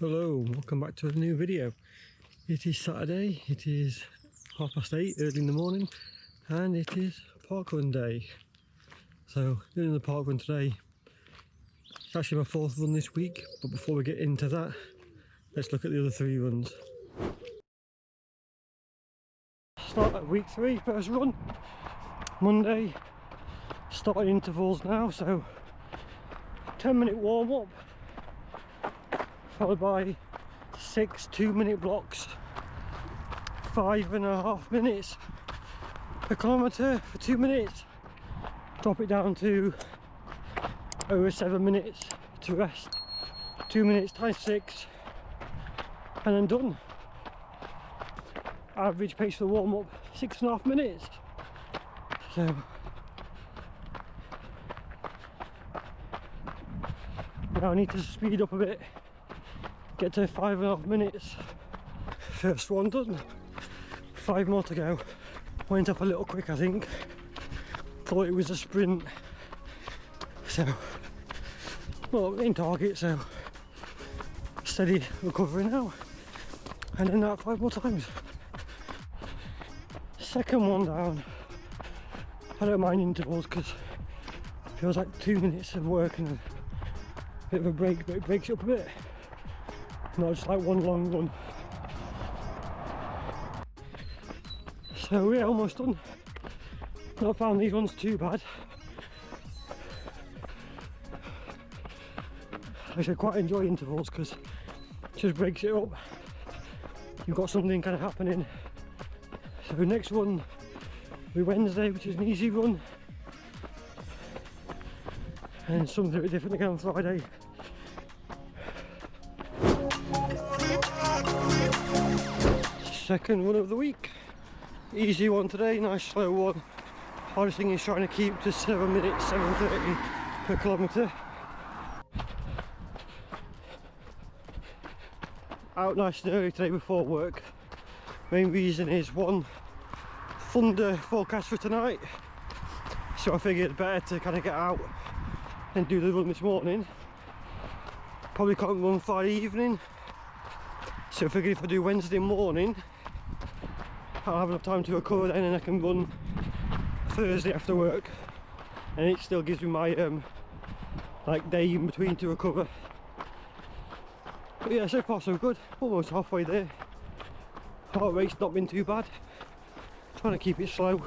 Hello, welcome back to a new video. It is Saturday, it is 8:30 early in the morning, and it is Parkrun day. So doing the Parkrun today. It's actually my fourth run this week, but before we get into that, let's look at the other three runs. Start at week 3, first run, Monday. Starting intervals now, so 10-minute warm up, followed by 6 2-minute blocks, 5.5 minutes per kilometre for 2 minutes, drop it down to over 7 minutes to rest, 2 minutes times 6, and then done. Average pace for the warm up 6.5 minutes. So now I need to speed up a bit, get to 5.5 minutes. First one done, 5 more to go. Went up a little quick, I think. Thought it was a sprint. So, well, in target, so steady recovery now. And then that 5 more times. Second one down. I don't mind intervals because it feels like 2 minutes of work and a bit of a break, but it breaks it up a bit. Not just like one long run. So we're almost done. Not found these ones too bad. I should quite enjoy intervals because it just breaks it up. You've got something kind of happening. So next one will be Wednesday, which is an easy run. And something a bit different again on Friday. Second run of the week. Easy one today, nice slow one. Hardest thing is trying to keep to 7 minutes, 7:30 per kilometre. Out nice and early today before work. Main reason is one, thunder forecast for tonight. So I figured better to kind of get out and do the run this morning. Probably can't run Friday evening. So I figured if I do Wednesday morning, I'll have enough time to recover then and I can run Thursday after work. And it still gives me my like day in between to recover. But yeah, so far so good. Almost halfway there. Heart rate's not been too bad. Trying to keep it slow.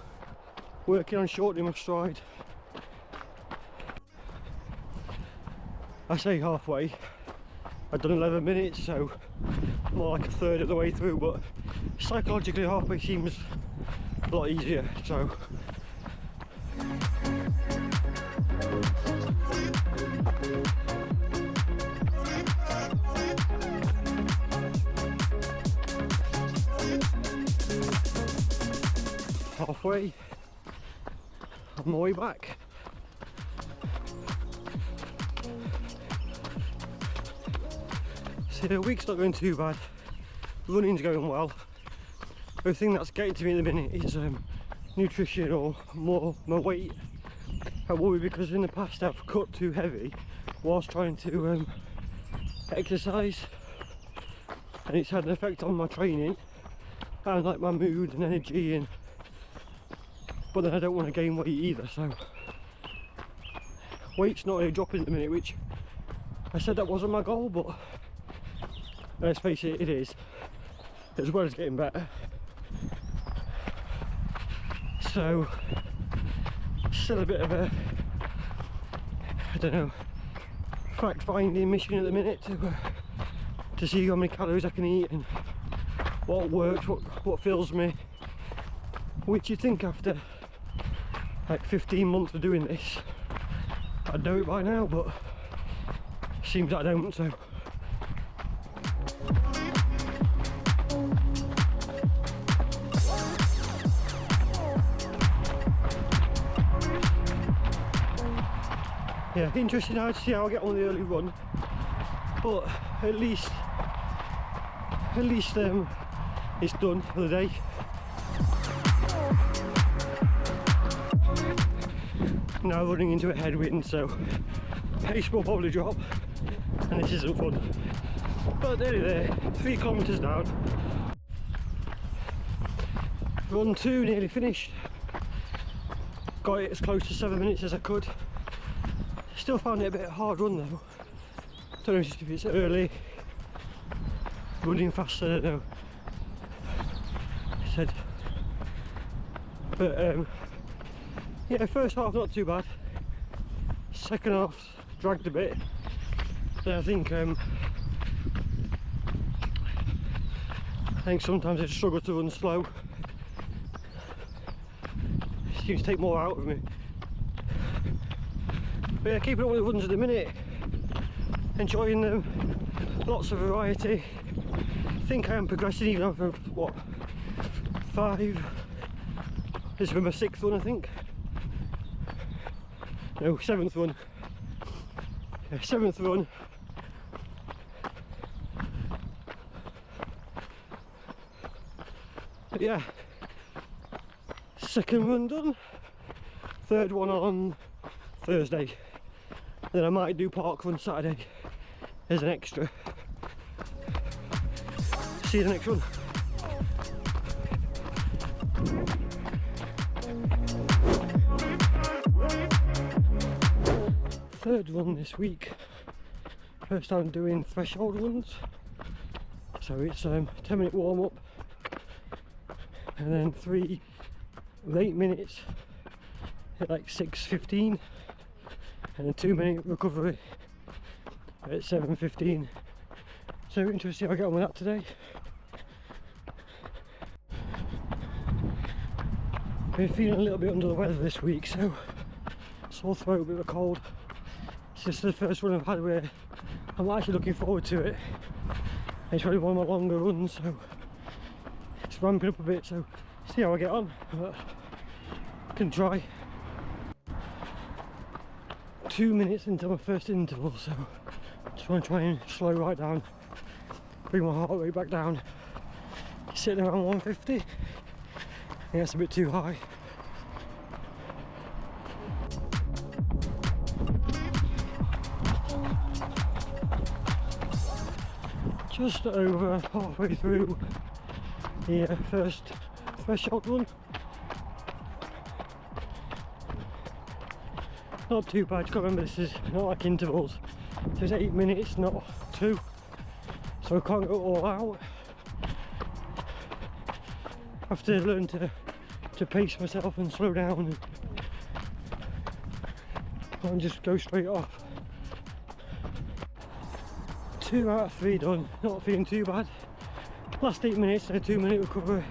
Working on shortening my stride. I say halfway. I've done 11 minutes, so more like a third of the way through, but psychologically halfway seems a lot easier, so halfway on my way back. So the week's not going too bad, running's going well. The thing that's getting to me at the minute is nutrition, or more my weight. I worry because in the past I've cut too heavy whilst trying to exercise, and it's had an effect on my training and like my mood and energy, and but then I don't want to gain weight either, so weight's not really dropping at the minute, which I said that wasn't my goal, but let's face it, it is, as well as getting better. So still a bit of a, I don't know, fact finding mission at the minute to see how many calories I can eat and what works, what fills me, which you'd think after like 15 months of doing this I'd know it by now, but seems I don't. So yeah, interesting now to see how I get on the early run, but at least it's done for the day. Now running into a headwind, so pace will probably drop, and this isn't fun. But nearly there, 3 kilometres down. Run 2 nearly finished. Got it as close to 7 minutes as I could. Still found it a bit hard run though. Don't know if it's early, running faster, I don't know. I said. But yeah, first half not too bad. Second half dragged a bit. Then I think sometimes I struggle to run slow. It seems to take more out of me. But yeah, keeping up with the runs at the minute. Enjoying them. Lots of variety. I think I am progressing even after what, 5. This is my 6th run, I think. No, 7th run. Yeah, 7th run. But yeah, 2nd run done. 3rd one on Thursday. Then I might do Parkrun Saturday as an extra. See you the next one. Third run this week. First time doing threshold runs. So it's 10-minute warm up and then 3 8 minutes at like 6:15 and a 2-minute recovery at 7:15. So interesting to see how I get on with that today. Been feeling a little bit under the weather this week, so sore throat, a bit of a cold. It's just the first one I've had where I'm actually looking forward to it. It's probably one of my longer runs, so it's ramping up a bit, so see how I get on. But I can try. 2 minutes into my first interval, so just want to try and slow right down, bring my heart rate back down. Sitting around 150. I think that's a bit too high. Just over halfway through the first threshold run. Not too bad. You've got to remember this is not like intervals. There's 8 minutes, not 2, so I can't go all out. I have to learn to pace myself and slow down and can't just go straight off. 2 out of 3 done, not feeling too bad. Last 8 minutes and a 2-minute recovery.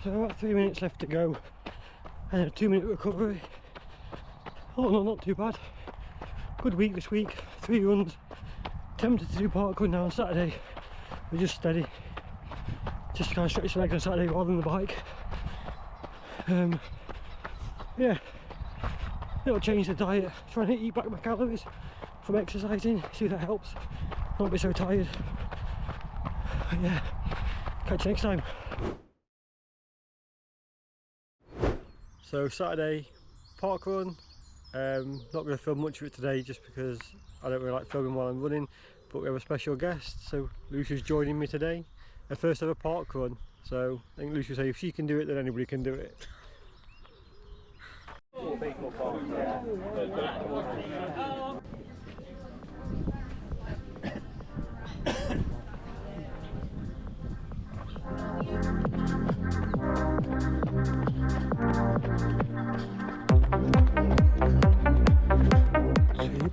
So about 3 minutes left to go and a 2-minute recovery. Oh no, not too bad. Good week this week, 3 runs. Tempted to do Parkrun now on Saturday, but just steady. Just kind of stretch the legs on Saturday rather than the bike. Yeah, little change the diet, trying to eat back my calories from exercising, see if that helps. Not be so tired. But yeah, catch you next time. So Saturday, Parkrun. Not going to film much of it today just because I don't really like filming while I'm running, but we have a special guest, so Lucia's joining me today. Her first ever Parkrun, so I think Lucia said if she can do it then anybody can do it.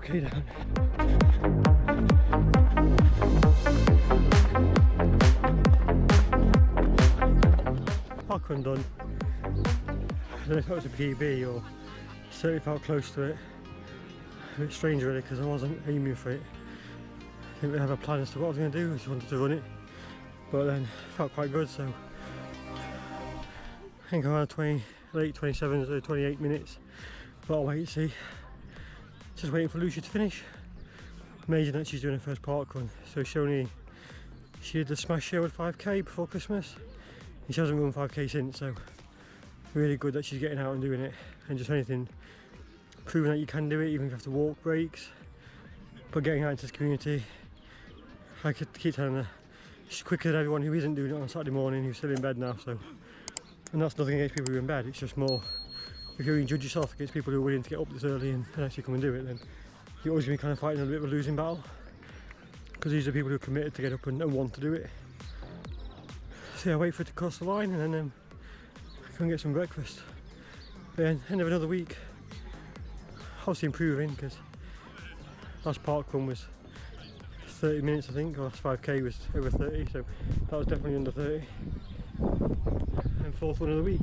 Okay, down. Parkrun done. I don't know if that was a PB or certainly felt close to it. A bit strange really because I wasn't aiming for it. I didn't really have a plan as to what I was going to do, I just wanted to run it. But then felt quite good, so I think around 20 late 27s or 28 minutes, but I'll wait and see. Just waiting for Lucia to finish. Amazing that she's doing her first parkrun. So she did the smash show at 5k before Christmas, and she hasn't run 5k since, so really good that she's getting out and doing it, and just anything proving that you can do it even if you have to walk breaks, but getting out into this community. I could keep telling her she's quicker than everyone who isn't doing it on Saturday morning, who's still in bed now. So, and that's nothing against people who are in bed, it's just more, if you judge yourself against people who are willing to get up this early and actually come and do it, then you're always going to be kind of fighting a bit of a losing battle, because these are people who are committed to get up and want to do it. So yeah, wait for it to cross the line, and then go and get some breakfast. Then end of another week, obviously improving, because last parkrun was 30 minutes I think, or last 5k was over 30, so that was definitely under 30. And fourth one of the week.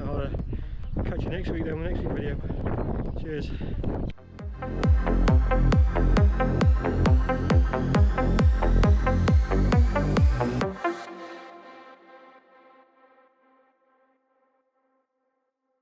I'll catch you next week then with the next week video. Cheers.